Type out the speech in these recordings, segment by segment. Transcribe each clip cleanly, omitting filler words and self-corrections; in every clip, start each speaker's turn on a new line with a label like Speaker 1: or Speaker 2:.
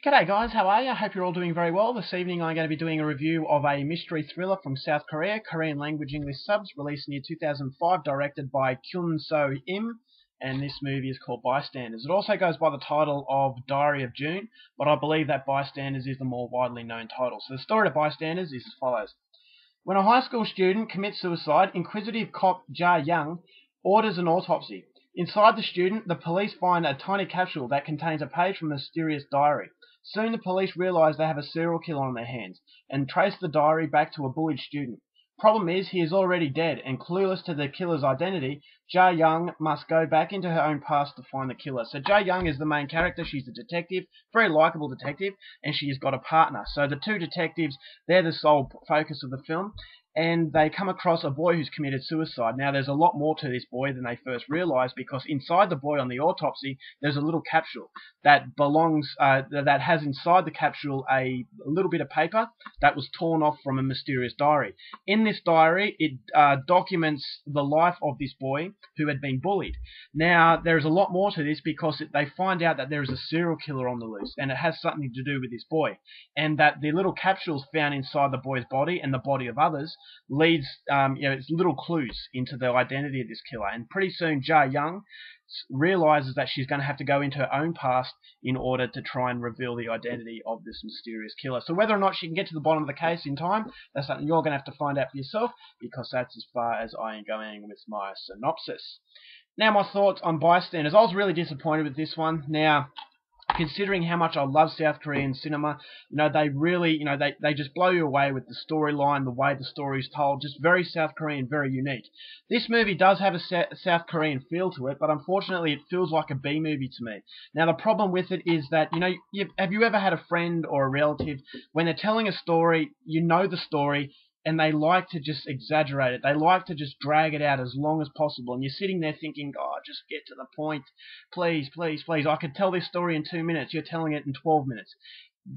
Speaker 1: G'day guys, how are you? I hope you're all doing very well. This evening I'm going to be doing a review of a mystery thriller from South Korea, Korean language English subs, released in the year 2005, directed by Kyung-Soo, and this movie is called Bystanders. It also goes by the title of Diary of June, but I believe that Bystanders is the more widely known title. So the story of Bystanders is as follows. When a high school student commits suicide, inquisitive cop Ja-young orders an autopsy. Inside the student, the police find a tiny capsule that contains a page from a mysterious diary. Soon the police realize they have a serial killer on their hands and trace the diary back to a bullied student. Problem is, he is already dead, and clueless to the killer's identity, Ja-young must go back into her own past to find the killer. So Ja-young is the main character. She's a detective, very likable detective, and she's got a partner. So the two detectives, they're the sole focus of the film, and they come across a boy who's committed suicide. Now, there's a lot more to this boy than they first realised, because inside the boy on the autopsy, there's a little capsule that belongs, that has inside the capsule a little bit of paper that was torn off from a mysterious diary. In this diary, it documents the life of this boy who had been bullied. Now, there's a lot more to this, because they find out that there is a serial killer on the loose, and it has something to do with this boy, and that the little capsules found inside the boy's body and the body of others leads, it's little clues into the identity of this killer. And pretty soon, Ja-young realizes that she's going to have to go into her own past in order to try and reveal the identity of this mysterious killer. So whether or not she can get to the bottom of the case in time, that's something you're going to have to find out for yourself, because that's as far as I am going with my synopsis. Now, my thoughts on Bystanders. I was really disappointed with this one. Now, considering how much I love South Korean cinema, they really, they just blow you away with the storyline, the way the story is told, just very South Korean, very unique. This movie does have a South Korean feel to it, but unfortunately it feels like a B movie to me. Now, the problem with it is that, have you ever had a friend or a relative, when they're telling a story, you know the story, and they like to just exaggerate it. They like to just drag it out as long as possible. And you're sitting there thinking, oh, just get to the point. Please, please, please. I could tell this story in 2 minutes. You're telling it in 12 minutes.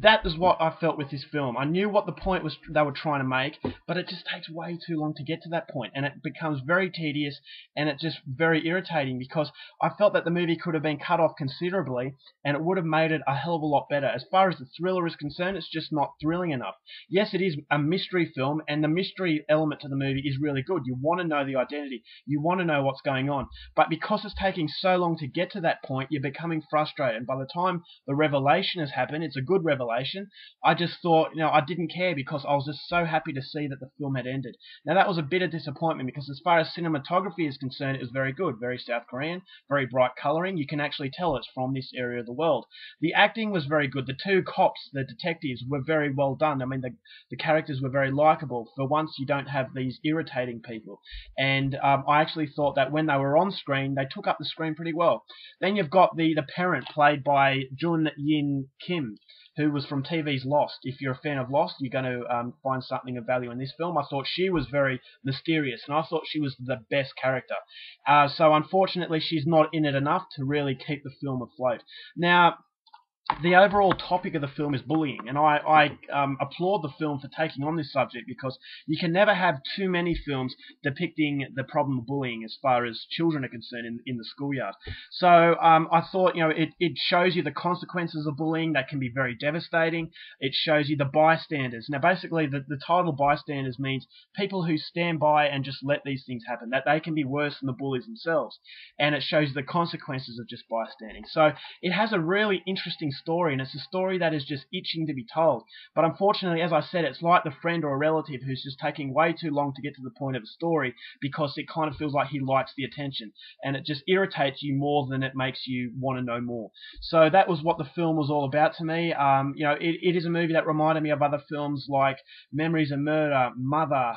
Speaker 1: That is what I felt with this film. I knew what the point was they were trying to make, but it just takes way too long to get to that point, and it becomes very tedious, and it's just very irritating, because I felt that the movie could have been cut off considerably, and it would have made it a hell of a lot better. As far as the thriller is concerned, it's just not thrilling enough. Yes, it is a mystery film, and the mystery element to the movie is really good. You want to know the identity. You want to know what's going on. But because it's taking so long to get to that point, you're becoming frustrated. And by the time the revelation has happened, it's a good revelation. I just thought, I didn't care, because I was just so happy to see that the film had ended. Now, that was a bit of disappointment, because as far as cinematography is concerned, it was very good, very South Korean, very bright colouring. You can actually tell it's from this area of the world. The acting was very good. The two cops, the detectives, were very well done. I mean, the characters were very likeable. For once, you don't have these irritating people. And I actually thought that when they were on screen, they took up the screen pretty well. Then you've got the parent, played by Jun Yin Kim, who was from TV's Lost. If you're a fan of Lost, you're going to find something of value in this film. I thought she was very mysterious, and I thought she was the best character. So unfortunately, she's not in it enough to really keep the film afloat. Now, the overall topic of the film is bullying, and I applaud the film for taking on this subject, because you can never have too many films depicting the problem of bullying as far as children are concerned in the schoolyard. So I thought, it shows you the consequences of bullying that can be very devastating. It shows you the bystanders. Now, basically, the title bystanders means people who stand by and just let these things happen, that they can be worse than the bullies themselves. And it shows you the consequences of just bystanding. So it has a really interesting story, and it's a story that is just itching to be told. But unfortunately, as I said, it's like the friend or a relative who's just taking way too long to get to the point of the story, because it kind of feels like he likes the attention, and it just irritates you more than it makes you want to know more. So that was what the film was all about to me. It is a movie that reminded me of other films like Memories of Murder, Mother,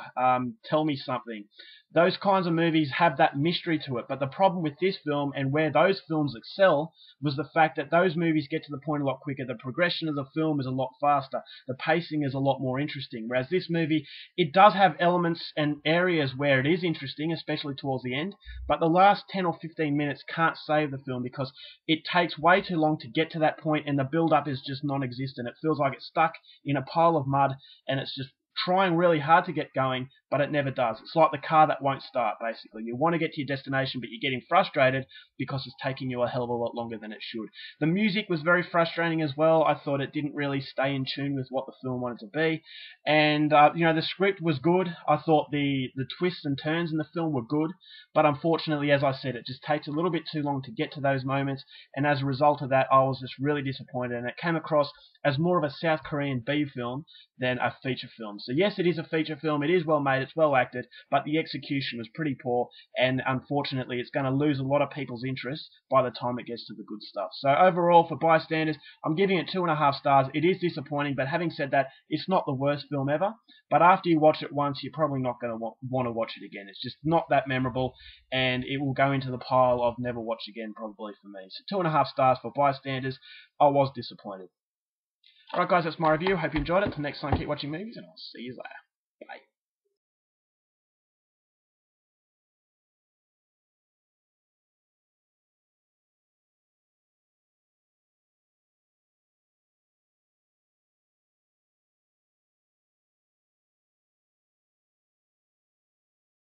Speaker 1: Tell Me Something. Those kinds of movies have that mystery to it, but the problem with this film, and where those films excel, was the fact that those movies get to the point a lot quicker. The progression of the film is a lot faster. The pacing is a lot more interesting. Whereas this movie, it does have elements and areas where it is interesting, especially towards the end, but the last 10 or 15 minutes can't save the film, because it takes way too long to get to that point, and the build-up is just non-existent. It feels like it's stuck in a pile of mud, and it's just trying really hard to get going, but it never does. It's like the car that won't start, basically. You want to get to your destination, but you're getting frustrated because it's taking you a hell of a lot longer than it should. The music was very frustrating as well. I thought it didn't really stay in tune with what the film wanted to be. And, the script was good. I thought the twists and turns in the film were good, but unfortunately, as I said, it just takes a little bit too long to get to those moments, and as a result of that, I was just really disappointed, and it came across as more of a South Korean B film than a feature film. So yes, it is a feature film, it is well made, it's well acted, but the execution was pretty poor, and unfortunately it's going to lose a lot of people's interest by the time it gets to the good stuff. So overall, for Bystanders, I'm giving it 2.5 stars. It is disappointing, but having said that, it's not the worst film ever, but after you watch it once, you're probably not going to want to watch it again. It's just not that memorable, and it will go into the pile of never watch again probably for me. So 2.5 stars for Bystanders. I was disappointed. Alright guys, that's my review. Hope you enjoyed it. Till next time, keep watching movies, and I'll see you later. Bye.